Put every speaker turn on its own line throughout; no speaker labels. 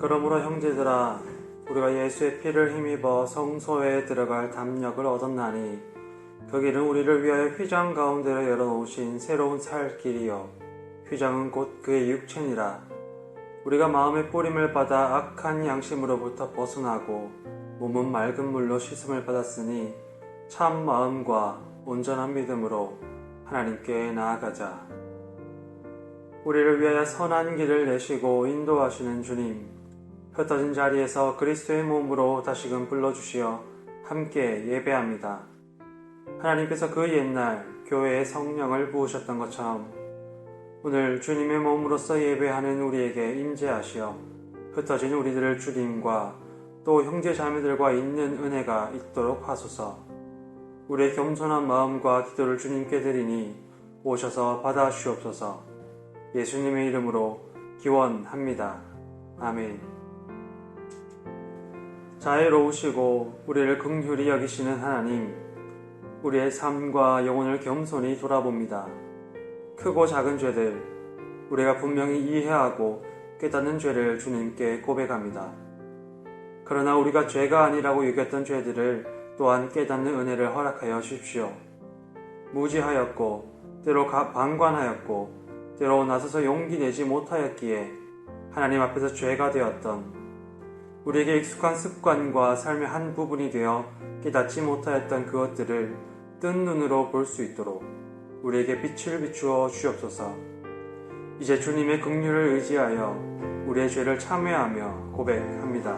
그러므로 형제들아, 우리가 예수의 피를 힘입어 성소에 들어갈 담력을 얻었나니 그 길은 우리를 위하여 휘장 가운데로 열어놓으신 새로운 살 길이요 휘장은 곧 그의 육체니라. 우리가 마음의 뿌림을 받아 악한 양심으로부터 벗어나고 몸은 맑은 물로 씻음을 받았으니 참 마음과 온전한 믿음으로 하나님께 나아가자. 우리를 위하여 선한 길을 내시고 인도하시는 주님, 흩어진 자리에서 그리스도의 몸으로 다시금 불러주시어 함께 예배합니다. 하나님께서 그 옛날 교회에 성령을 부으셨던 것처럼 오늘 주님의 몸으로서 예배하는 우리에게 임재하시어 흩어진 우리들을 주님과 또 형제 자매들과 있는 은혜가 있도록 하소서. 우리의 겸손한 마음과 기도를 주님께 드리니 오셔서 받아주시옵소서. 예수님의 이름으로 기원합니다. 아멘. 자애로우시고 우리를 긍휼히 여기시는 하나님, 우리의 삶과 영혼을 겸손히 돌아봅니다. 크고 작은 죄들, 우리가 분명히 이해하고 깨닫는 죄를 주님께 고백합니다. 그러나 우리가 죄가 아니라고 여겼던 죄들을 또한 깨닫는 은혜를 허락하여 주십시오. 무지하였고 때로 방관하였고 때로 나서서 용기 내지 못하였기에 하나님 앞에서 죄가 되었던 우리에게 익숙한 습관과 삶의 한 부분이 되어 깨닫지 못하였던 그것들을 뜬 눈으로 볼 수 있도록 우리에게 빛을 비추어 주옵소서. 이제 주님의 긍휼을 의지하여 우리의 죄를 참회하며 고백합니다.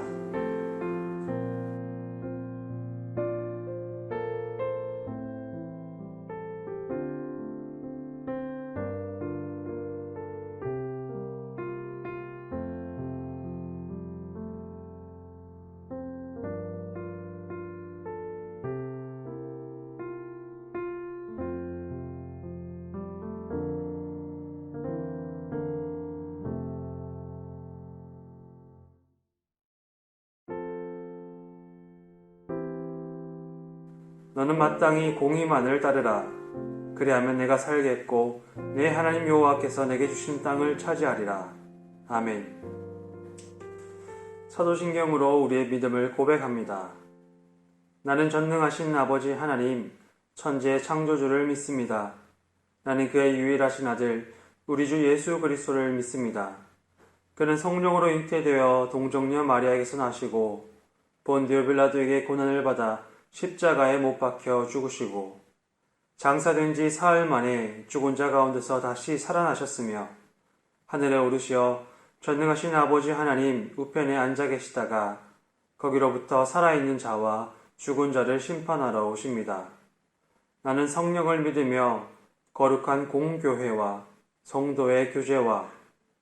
너는 마땅히 공의만을 따르라. 그리하면 내가 살겠고 내 하나님 여호와께서 내게 주신 땅을 차지하리라. 아멘. 사도신경으로 우리의 믿음을 고백합니다. 나는 전능하신 아버지 하나님, 천지의 창조주를 믿습니다. 나는 그의 유일하신 아들, 우리 주 예수 그리스도를 믿습니다. 그는 성령으로 잉태되어 동정녀 마리아에게서 나시고 본디오 빌라도에게 고난을 받아 십자가에 못 박혀 죽으시고 장사된 지 사흘 만에 죽은 자 가운데서 다시 살아나셨으며 하늘에 오르시어 전능하신 아버지 하나님 우편에 앉아 계시다가 거기로부터 살아있는 자와 죽은 자를 심판하러 오십니다. 나는 성령을 믿으며 거룩한 공교회와 성도의 교제와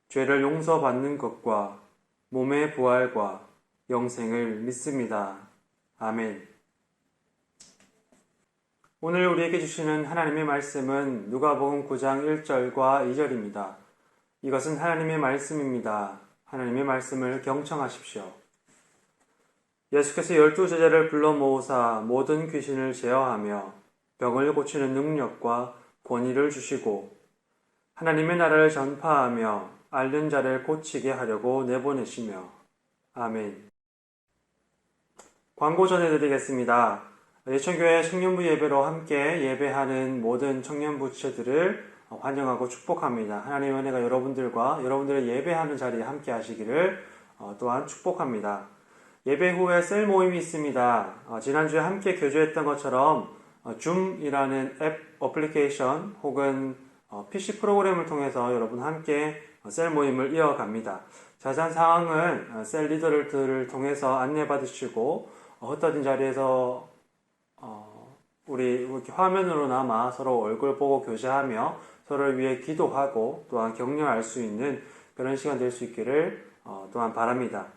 죄를 용서받는 것과 몸의 부활과 영생을 믿습니다. 아멘. 오늘 우리에게 주시는 하나님의 말씀은 누가복음 9장 1절과 2절입니다. 이것은 하나님의 말씀입니다. 하나님의 말씀을 경청하십시오. 예수께서 12제자를 불러 모으사 모든 귀신을 제어하며 병을 고치는 능력과 권위를 주시고 하나님의 나라를 전파하며 앓는 자를 고치게 하려고 내보내시며. 아멘. 광고 전해드리겠습니다. 예천교회 청년부 예배로 함께 예배하는 모든 청년부 지체들을 환영하고 축복합니다. 하나님의 은혜가 여러분들의 예배하는 자리에 함께 하시기를 또한 축복합니다. 예배 후에 셀 모임이 있습니다. 지난주에 함께 교제했던 것처럼 줌이라는 앱 어플리케이션 혹은 PC 프로그램을 통해서 여러분 함께 셀 모임을 이어갑니다. 자세한 사항은 셀 리더들을 통해서 안내받으시고 흩어진 자리에서 우리 이렇게 화면으로나마 서로 얼굴 보고 교제하며 서로를 위해 기도하고 또한 격려할 수 있는 그런 시간 될 수 있기를 또한 바랍니다.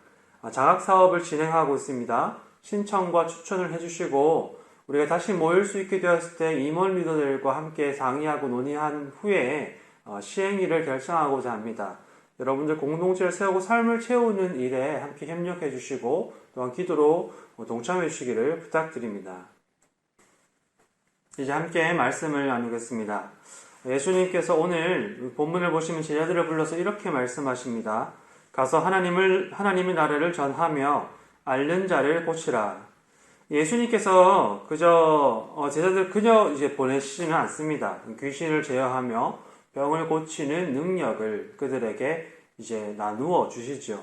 장학 사업을 진행하고 있습니다. 신청과 추천을 해주시고 우리가 다시 모일 수 있게 되었을 때 임원 리더들과 함께 상의하고 논의한 후에 시행일을 결정하고자 합니다. 여러분들 공동체를 세우고 삶을 채우는 일에 함께 협력해 주시고 또한 기도로 동참해 주시기를 부탁드립니다. 이제 함께 말씀을 나누겠습니다. 예수님께서 오늘 본문을 보시면 제자들을 불러서 이렇게 말씀하십니다. 가서 하나님의 나라를 전하며 앓는 자를 고치라. 예수님께서 제자들 그저 이제 보내시지는 않습니다. 귀신을 제어하며 병을 고치는 능력을 그들에게 이제 나누어 주시죠.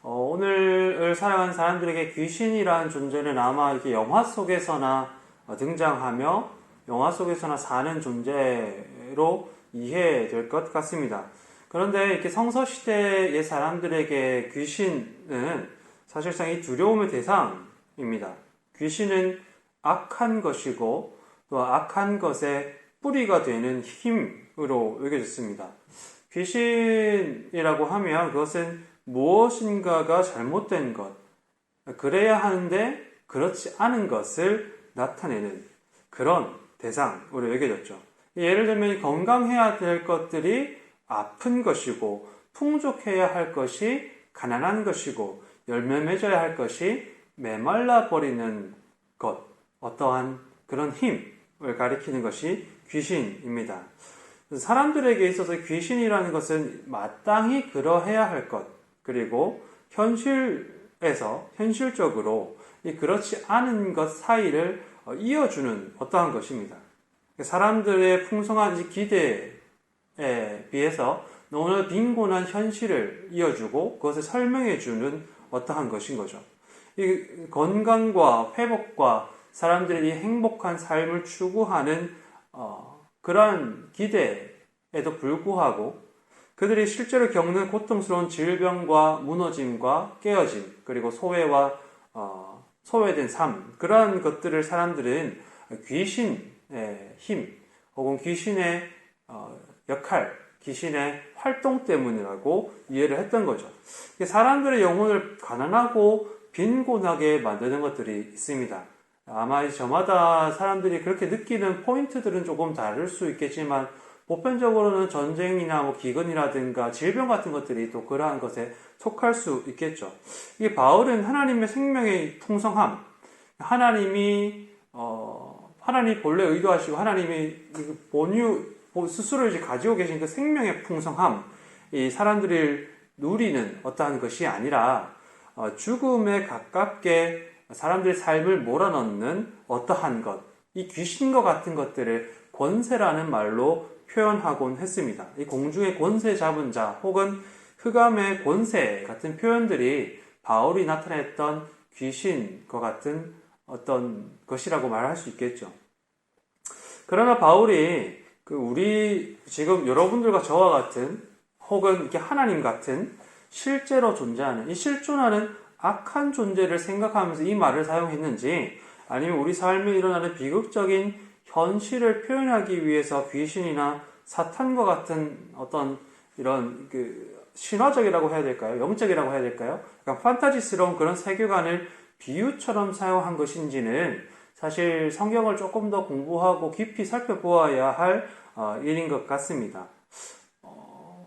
오늘을 살아가는 사람들에게 귀신이라는 존재는 아마 이렇게 영화 속에서나 등장하며 영화 속에서나 사는 존재로 이해될 것 같습니다. 그런데 이렇게 성서시대의 사람들에게 귀신은 사실상 이 두려움의 대상입니다. 귀신은 악한 것이고 또 악한 것의 뿌리가 되는 힘으로 여겨졌습니다. 귀신이라고 하면 그것은 무엇인가가 잘못된 것, 그래야 하는데 그렇지 않은 것을 나타내는 그런 대상으로 여겨졌죠. 예를 들면 건강해야 될 것들이 아픈 것이고, 풍족해야 할 것이 가난한 것이고, 열매 맺어야 할 것이 메말라 버리는 것, 어떠한 그런 힘을 가리키는 것이 귀신입니다. 사람들에게 있어서 귀신이라는 것은 마땅히 그러해야 할 것, 그리고 현실적으로 그렇지 않은 것 사이를 이어주는 어떠한 것입니다. 사람들의 풍성한 기대에 비해서 너무나 빈곤한 현실을 이어주고 그것을 설명해주는 어떠한 것인 거죠. 이 건강과 회복과 사람들이 행복한 삶을 추구하는 그러한 기대에도 불구하고 그들이 실제로 겪는 고통스러운 질병과 무너짐과 깨어짐, 그리고 소외된 삶, 그러한 것들을 사람들은 귀신의 힘 혹은 귀신의 역할, 귀신의 활동 때문이라고 이해를 했던 거죠. 사람들의 영혼을 가난하고 빈곤하게 만드는 것들이 있습니다. 아마 저마다 사람들이 그렇게 느끼는 포인트들은 조금 다를 수 있겠지만 보편적으로는 전쟁이나 기근이라든가 질병 같은 것들이 또 그러한 것에 속할 수 있겠죠. 이 바울은 하나님의 생명의 풍성함, 하나님이 본래 의도하시고 하나님이 스스로 이제 가지고 계신 그 생명의 풍성함, 이 사람들이 누리는 어떠한 것이 아니라 죽음에 가깝게 사람들의 삶을 몰아넣는 어떠한 것, 이 귀신과 같은 것들을 권세라는 말로 표현하곤 했습니다. 이 공중의 권세 잡은 자 혹은 흑암의 권세 같은 표현들이 바울이 나타냈던 귀신과 같은 어떤 것이라고 말할 수 있겠죠. 그러나 바울이 우리 지금 여러분들과 저와 같은 혹은 이렇게 하나님 같은 실제로 존재하는 이 실존하는 악한 존재를 생각하면서 이 말을 사용했는지 아니면 우리 삶에 일어나는 비극적인 현실을 표현하기 위해서 귀신이나 사탄과 같은 어떤 이런 신화적이라고 해야 될까요? 영적이라고 해야 될까요? 약간 판타지스러운 그런 세계관을 비유처럼 사용한 것인지는 사실 성경을 조금 더 공부하고 깊이 살펴보아야 할 일인 것 같습니다.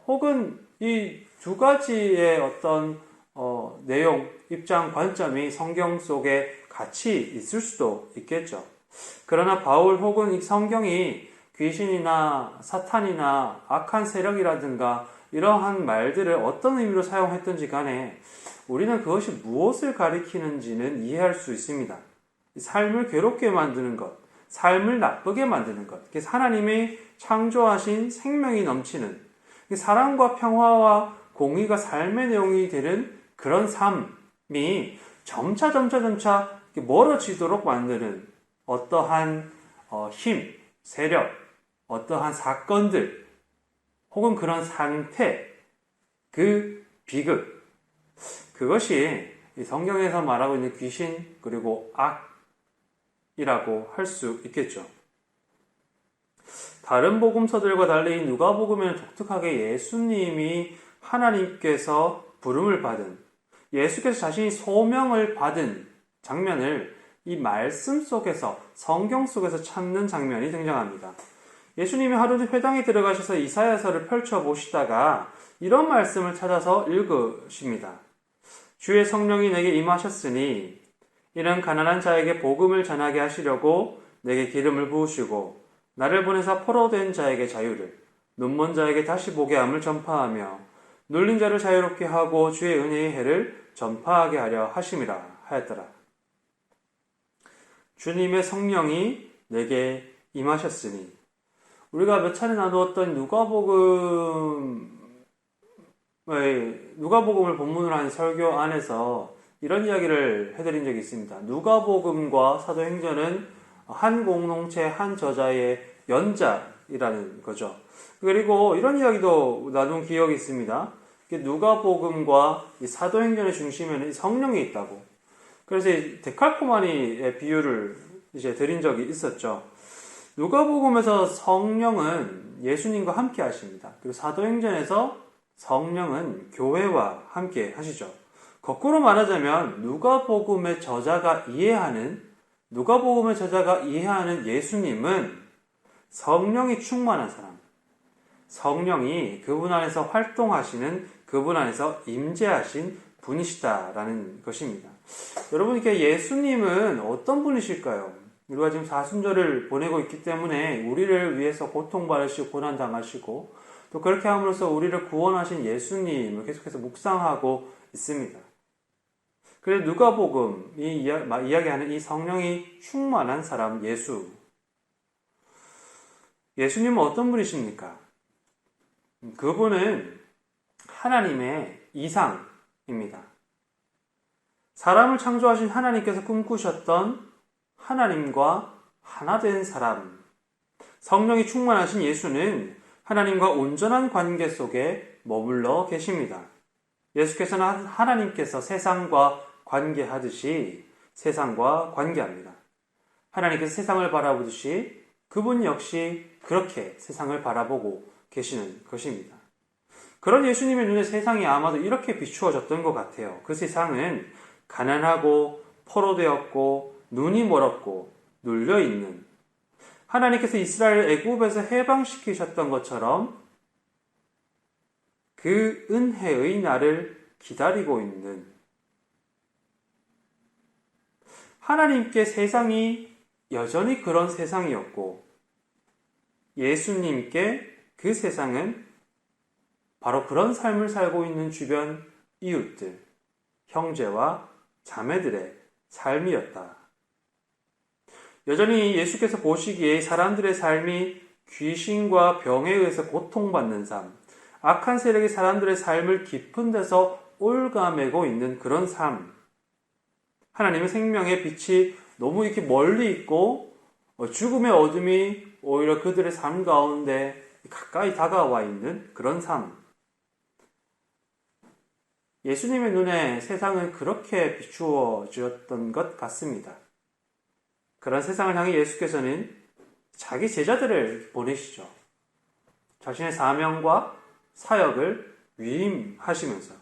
혹은 이 두 가지의 어떤 내용, 입장, 관점이 성경 속에 같이 있을 수도 있겠죠. 그러나 바울 혹은 이 성경이 귀신이나 사탄이나 악한 세력이라든가 이러한 말들을 어떤 의미로 사용했든지 간에 우리는 그것이 무엇을 가리키는지는 이해할 수 있습니다. 삶을 괴롭게 만드는 것, 삶을 나쁘게 만드는 것, 하나님이 창조하신 생명이 넘치는 사랑과 평화와 공의가 삶의 내용이 되는 그런 삶이 점차 멀어지도록 만드는 어떠한 힘, 세력, 어떠한 사건들 혹은 그런 상태, 그 비극, 그것이 성경에서 말하고 있는 귀신 그리고 악이라고 할 수 있겠죠. 다른 복음서들과 달리 누가복음에는 독특하게 예수님이 하나님께서 부름을 받은, 예수께서 자신이 소명을 받은 장면을 이 말씀 속에서, 성경 속에서 찾는 장면이 등장합니다. 예수님이 하루는 회당에 들어가셔서 이사야서를 펼쳐보시다가 이런 말씀을 찾아서 읽으십니다. 주의 성령이 내게 임하셨으니 이는 가난한 자에게 복음을 전하게 하시려고 내게 기름을 부으시고 나를 보내사 포로된 자에게 자유를, 눈먼 자에게 다시 보게 함을 전파하며 눌린 자를 자유롭게 하고 주의 은혜의 해를 전파하게 하려 하심이라 하였더라. 주님의 성령이 내게 임하셨으니. 우리가 몇 차례 나누었던 누가복음을 본문으로 한 설교 안에서 이런 이야기를 해드린 적이 있습니다. 누가복음과 사도행전은 한 공동체, 한 저자의 연작이라는 거죠. 그리고 이런 이야기도 나눈 기억이 있습니다. 누가복음과 사도행전의 중심에는 성령이 있다고. 그래서 데칼코마니의 비유를 이제 드린 적이 있었죠. 누가복음에서 성령은 예수님과 함께 하십니다. 그리고 사도행전에서 성령은 교회와 함께 하시죠. 거꾸로 말하자면 누가복음의 저자가 이해하는 예수님은 성령이 충만한 사람, 성령이 그분 안에서 활동하시는, 그분 안에서 임재하신 분이시다라는 것입니다. 여러분, 이렇게 예수님은 어떤 분이실까요? 우리가 지금 사순절을 보내고 있기 때문에 우리를 위해서 고통받으시고 고난당하시고 또 그렇게 함으로써 우리를 구원하신 예수님을 계속해서 묵상하고 있습니다. 그래서 누가복음이 이야기하는 이 성령이 충만한 사람 예수. 예수님은 어떤 분이십니까? 그분은 하나님의 이상입니다. 사람을 창조하신 하나님께서 꿈꾸셨던 하나님과 하나 된 사람. 성령이 충만하신 예수는 하나님과 온전한 관계 속에 머물러 계십니다. 예수께서는 하나님께서 세상과 관계하듯이 세상과 관계합니다. 하나님께서 세상을 바라보듯이 그분 역시 그렇게 세상을 바라보고 계시는 것입니다. 그런 예수님의 눈에 세상이 아마도 이렇게 비추어졌던 것 같아요. 그 세상은 가난하고 포로되었고 눈이 멀었고 눌려있는, 하나님께서 이스라엘을 애굽에서 해방시키셨던 것처럼 그 은혜의 날을 기다리고 있는, 하나님께 세상이 여전히 그런 세상이었고 예수님께 그 세상은 바로 그런 삶을 살고 있는 주변 이웃들, 형제와 자매들의 삶이었다. 여전히 예수께서 보시기에 사람들의 삶이 귀신과 병에 의해서 고통받는 삶, 악한 세력이 사람들의 삶을 깊은 데서 올가매고 있는 그런 삶, 하나님의 생명의 빛이 너무 이렇게 멀리 있고 죽음의 어둠이 오히려 그들의 삶 가운데 가까이 다가와 있는 그런 삶. 예수님의 눈에 세상은 그렇게 비추어졌던 것 같습니다. 그런 세상을 향해 예수께서는 자기 제자들을 보내시죠. 자신의 사명과 사역을 위임하시면서.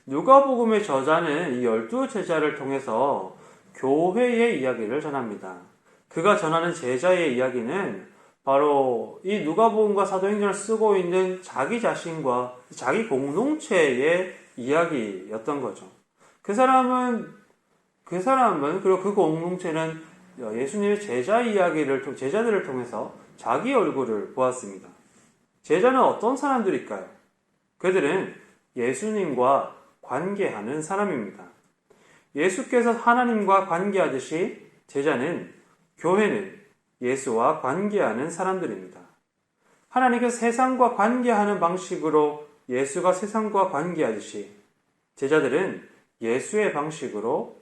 누가복음의 저자는 이 12제자를 통해서 교회의 이야기를 전합니다. 그가 전하는 제자의 이야기는 바로 이 누가복음과 사도행전을 쓰고 있는 자기 자신과 자기 공동체의 이야기였던 거죠. 그 사람은 그리고 그 공동체는 예수님의 제자들을 통해서 자기 얼굴을 보았습니다. 제자는 어떤 사람들일까요? 그들은 예수님과 관계하는 사람입니다. 예수께서 하나님과 관계하듯이 교회는 예수와 관계하는 사람들입니다. 하나님께서 세상과 관계하는 방식으로 예수가 세상과 관계하듯이 제자들은 예수의 방식으로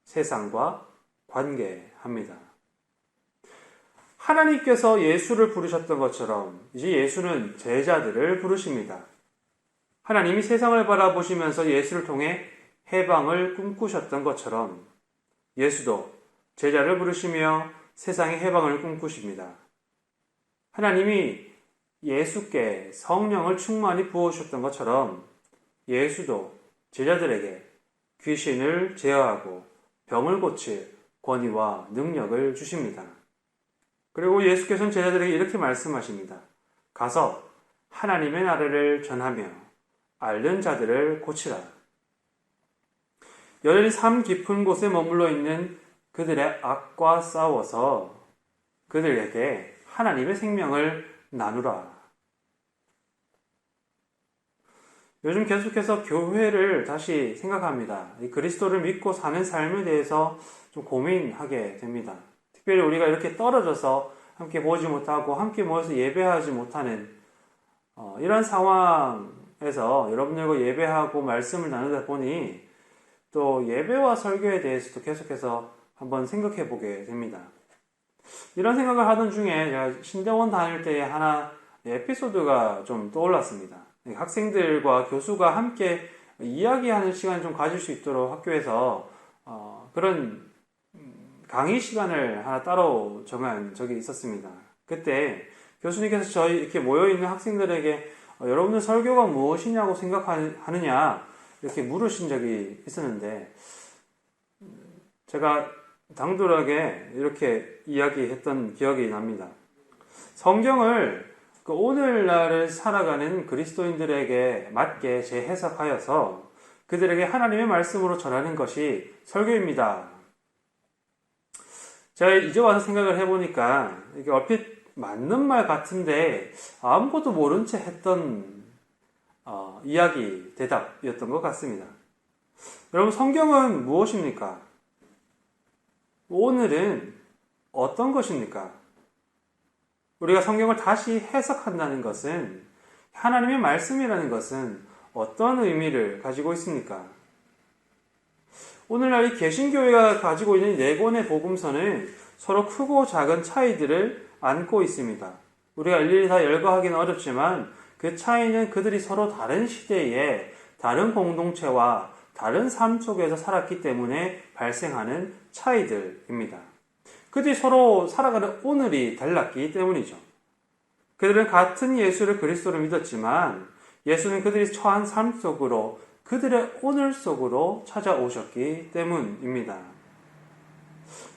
세상과 관계합니다. 하나님께서 예수를 부르셨던 것처럼 이제 예수는 제자들을 부르십니다. 하나님이 세상을 바라보시면서 예수를 통해 해방을 꿈꾸셨던 것처럼 예수도 제자를 부르시며 세상의 해방을 꿈꾸십니다. 하나님이 예수께 성령을 충만히 부어주셨던 것처럼 예수도 제자들에게 귀신을 제어하고 병을 고칠 권위와 능력을 주십니다. 그리고 예수께서는 제자들에게 이렇게 말씀하십니다. 가서 하나님의 나라를 전하며 앓는 자들을 고치라. 여전히 삶 깊은 곳에 머물러 있는 그들의 악과 싸워서 그들에게 하나님의 생명을 나누라. 요즘 계속해서 교회를 다시 생각합니다. 이 그리스도를 믿고 사는 삶에 대해서 좀 고민하게 됩니다. 특별히 우리가 이렇게 떨어져서 함께 보지 못하고 함께 모여서 예배하지 못하는 이런 상황에서 여러분들과 예배하고 말씀을 나누다 보니 또 예배와 설교에 대해서도 계속해서 한번 생각해 보게 됩니다. 이런 생각을 하던 중에 제가 신대원 다닐 때에 하나 에피소드가 좀 떠올랐습니다. 학생들과 교수가 함께 이야기하는 시간을 좀 가질 수 있도록 학교에서 그런 강의 시간을 하나 따로 정한 적이 있었습니다. 그때 교수님께서 저희 이렇게 모여있는 학생들에게 여러분들 설교가 무엇이냐고 생각하느냐 이렇게 물으신 적이 있었는데 제가 당돌하게 이렇게 이야기했던 기억이 납니다. 성경을 오늘날을 살아가는 그리스도인들에게 맞게 재해석하여서 그들에게 하나님의 말씀으로 전하는 것이 설교입니다. 제가 이제 와서 생각을 해보니까 이게 얼핏 맞는 말 같은데 아무것도 모른 채 했던 이야기, 대답이었던 것 같습니다. 여러분, 성경은 무엇입니까? 오늘은 어떤 것입니까? 우리가 성경을 다시 해석한다는 것은 하나님의 말씀이라는 것은 어떤 의미를 가지고 있습니까? 오늘날 이 개신교회가 가지고 있는 네 권의 복음서는 서로 크고 작은 차이들을 안고 있습니다. 우리가 일일이 다 열거하기는 어렵지만 그 차이는 그들이 서로 다른 시대에 다른 공동체와 다른 삶 속에서 살았기 때문에 발생하는 차이들입니다. 그들이 서로 살아가는 오늘이 달랐기 때문이죠. 그들은 같은 예수를 그리스도로 믿었지만 예수는 그들이 처한 삶 속으로 그들의 오늘 속으로 찾아오셨기 때문입니다.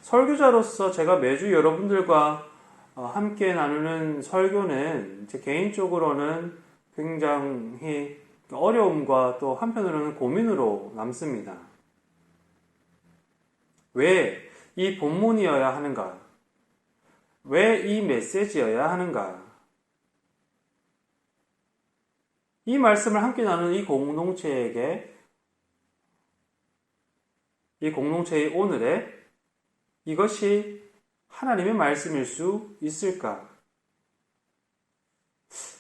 설교자로서 제가 매주 여러분들과 함께 나누는 설교는 제 개인적으로는 굉장히 어려움과 또 한편으로는 고민으로 남습니다. 왜 이 본문이어야 하는가? 왜 이 메시지여야 하는가? 이 말씀을 함께 나누는 이 공동체에게, 이 공동체의 오늘에 이것이 하나님의 말씀일 수 있을까?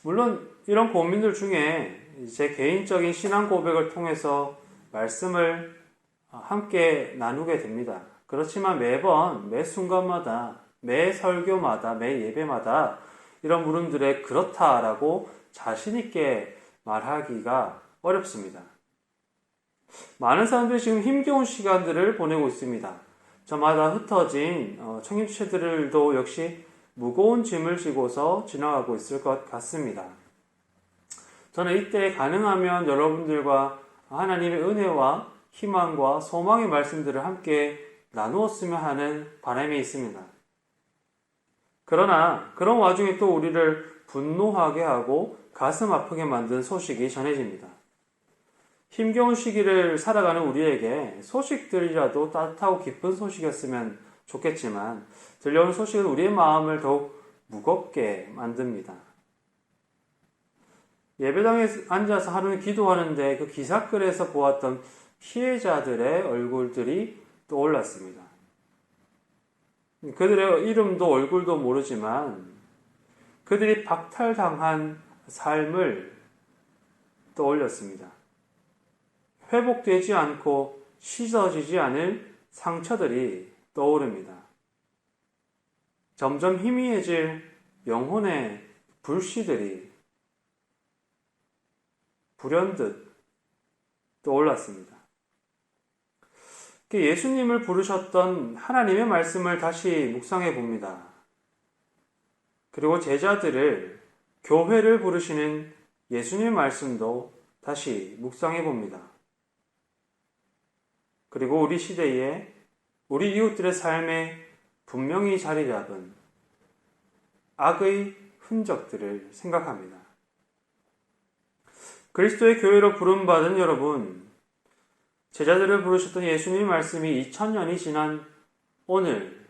물론 이런 고민들 중에 제 개인적인 신앙 고백을 통해서 말씀을 함께 나누게 됩니다. 그렇지만 매번, 매 순간마다, 매 설교마다, 매 예배마다 이런 물음들에 그렇다라고 자신있게 말하기가 어렵습니다. 많은 사람들이 지금 힘겨운 시간들을 보내고 있습니다. 저마다 흩어진 청년체들도 역시 무거운 짐을 지고서 지나가고 있을 것 같습니다. 저는 이때 가능하면 여러분들과 하나님의 은혜와 희망과 소망의 말씀들을 함께 나누었으면 하는 바람이 있습니다. 그러나 그런 와중에 또 우리를 분노하게 하고 가슴 아프게 만든 소식이 전해집니다. 힘겨운 시기를 살아가는 우리에게 소식들이라도 따뜻하고 기쁜 소식이었으면 좋겠지만 들려오는 소식은 우리의 마음을 더욱 무겁게 만듭니다. 예배당에 앉아서 하루는 기도하는데 그 기사글에서 보았던 피해자들의 얼굴들이 떠올랐습니다. 그들의 이름도 얼굴도 모르지만 그들이 박탈당한 삶을 떠올렸습니다. 회복되지 않고 씻어지지 않을 상처들이 떠오릅니다. 점점 희미해질 영혼의 불씨들이 불현듯 떠올랐습니다. 예수님을 부르셨던 하나님의 말씀을 다시 묵상해 봅니다. 그리고 제자들을, 교회를 부르시는 예수님의 말씀도 다시 묵상해 봅니다. 그리고 우리 시대에 우리 이웃들의 삶에 분명히 자리 잡은 악의 흔적들을 생각합니다. 그리스도의 교회로 부름받은 여러분, 제자들을 부르셨던 예수님의 말씀이 2000년이 지난 오늘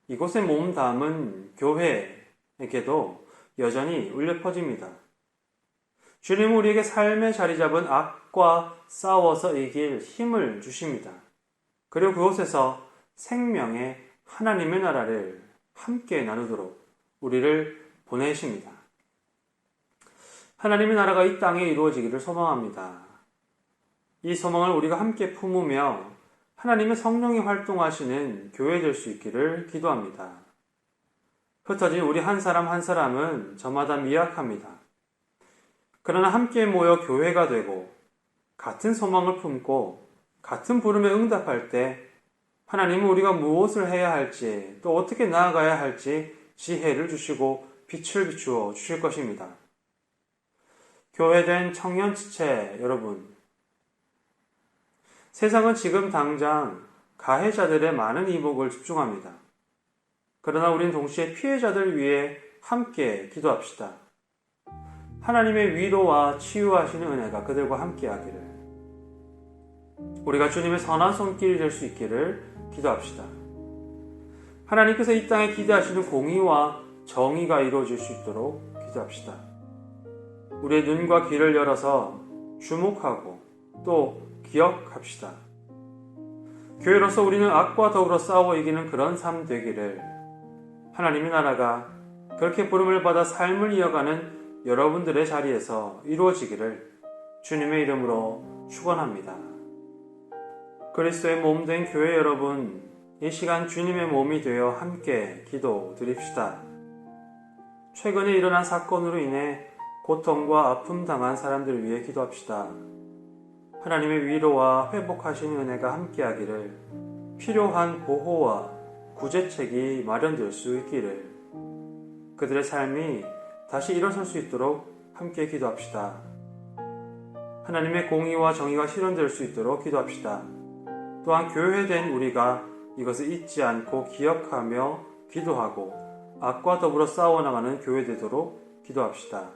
이곳에 몸 담은 교회에게도 여전히 울려 퍼집니다. 주님은 우리에게 삶의 자리 잡은 악과 싸워서 이길 힘을 주십니다. 그리고 그곳에서 생명의 하나님의 나라를 함께 나누도록 우리를 보내십니다. 하나님의 나라가 이 땅에 이루어지기를 소망합니다. 이 소망을 우리가 함께 품으며 하나님의 성령이 활동하시는 교회 될 수 있기를 기도합니다. 흩어진 우리 한 사람 한 사람은 저마다 미약합니다. 그러나 함께 모여 교회가 되고 같은 소망을 품고 같은 부름에 응답할 때 하나님은 우리가 무엇을 해야 할지 또 어떻게 나아가야 할지 지혜를 주시고 빛을 비추어 주실 것입니다. 교회된 청년 지체 여러분, 세상은 지금 당장 가해자들의 많은 이목을 집중합니다. 그러나 우린 동시에 피해자들 위해 함께 기도합시다. 하나님의 위로와 치유하시는 은혜가 그들과 함께하기를, 우리가 주님의 선한 손길이 될 수 있기를 기도합시다. 하나님께서 이 땅에 기대하시는 공의와 정의가 이루어질 수 있도록 기도합시다. 우리의 눈과 귀를 열어서 주목하고 또 기억합시다. 교회로서 우리는 악과 더불어 싸워 이기는 그런 삶 되기를, 하나님의 나라가 그렇게 부름을 받아 삶을 이어가는 여러분들의 자리에서 이루어지기를 주님의 이름으로 축원합니다. 그리스도의 몸 된 교회 여러분, 이 시간 주님의 몸이 되어 함께 기도드립시다. 최근에 일어난 사건으로 인해 고통과 아픔 당한 사람들을 위해 기도합시다. 하나님의 위로와 회복하시는 은혜가 함께하기를, 필요한 보호와 구제책이 마련될 수 있기를, 그들의 삶이 다시 일어설 수 있도록 함께 기도합시다. 하나님의 공의와 정의가 실현될 수 있도록 기도합시다. 또한 교회된 우리가 이것을 잊지 않고 기억하며 기도하고 악과 더불어 싸워나가는 교회 되도록 기도합시다.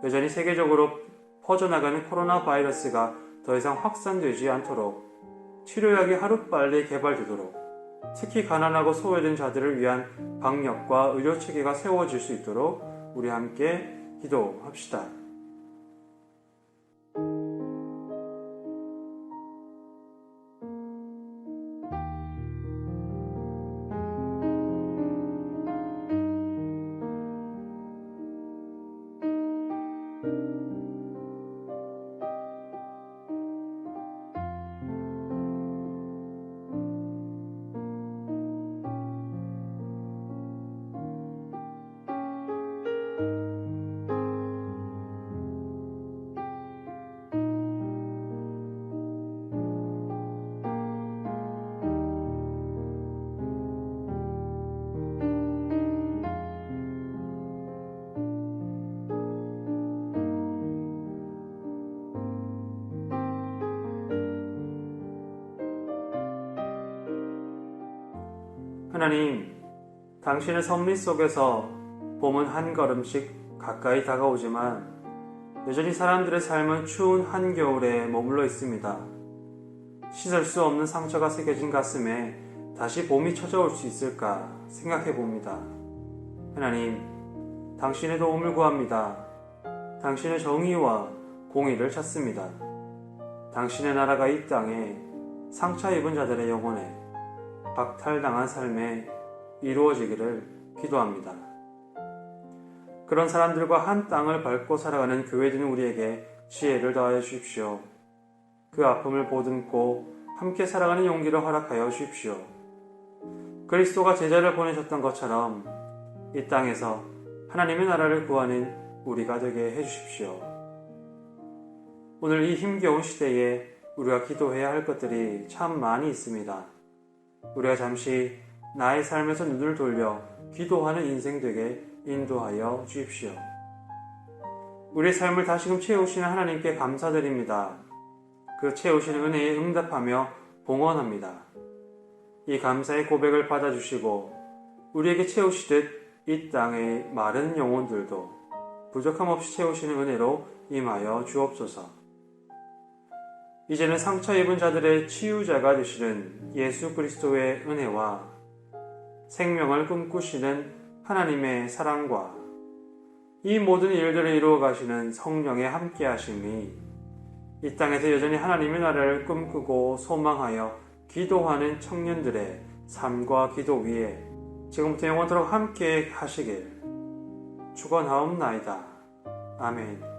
여전히 세계적으로 퍼져나가는 코로나 바이러스가 더 이상 확산되지 않도록 치료약이 하루빨리 개발되도록, 특히 가난하고 소외된 자들을 위한 방역과 의료체계가 세워질 수 있도록 우리 함께 기도합시다. 하나님, 당신의 섭리 속에서 봄은 한 걸음씩 가까이 다가오지만 여전히 사람들의 삶은 추운 한겨울에 머물러 있습니다. 씻을 수 없는 상처가 새겨진 가슴에 다시 봄이 찾아올 수 있을까 생각해 봅니다. 하나님, 당신의 도움을 구합니다. 당신의 정의와 공의를 찾습니다. 당신의 나라가 이 땅에 상처 입은 자들의 영혼에 박탈당한 삶에 이루어지기를 기도합니다. 그런 사람들과 한 땅을 밟고 살아가는 교회된 우리에게 지혜를 더하여 주십시오. 그 아픔을 보듬고 함께 살아가는 용기를 허락하여 주십시오. 그리스도가 제자를 보내셨던 것처럼 이 땅에서 하나님의 나라를 구하는 우리가 되게 해주십시오. 오늘 이 힘겨운 시대에 우리가 기도해야 할 것들이 참 많이 있습니다. 우리가 잠시 나의 삶에서 눈을 돌려 기도하는 인생 되게 인도하여 주십시오. 우리의 삶을 다시금 채우시는 하나님께 감사드립니다. 그 채우시는 은혜에 응답하며 봉헌합니다. 이 감사의 고백을 받아주시고 우리에게 채우시듯 이 땅의 마른 영혼들도 부족함 없이 채우시는 은혜로 임하여 주옵소서. 이제는 상처 입은 자들의 치유자가 되시는 예수 그리스도의 은혜와 생명을 꿈꾸시는 하나님의 사랑과 이 모든 일들을 이루어 가시는 성령의 함께 하심이 이 땅에서 여전히 하나님의 나라를 꿈꾸고 소망하여 기도하는 청년들의 삶과 기도 위에 지금부터 영원토록 함께 하시길 축원하옵나이다. 아멘.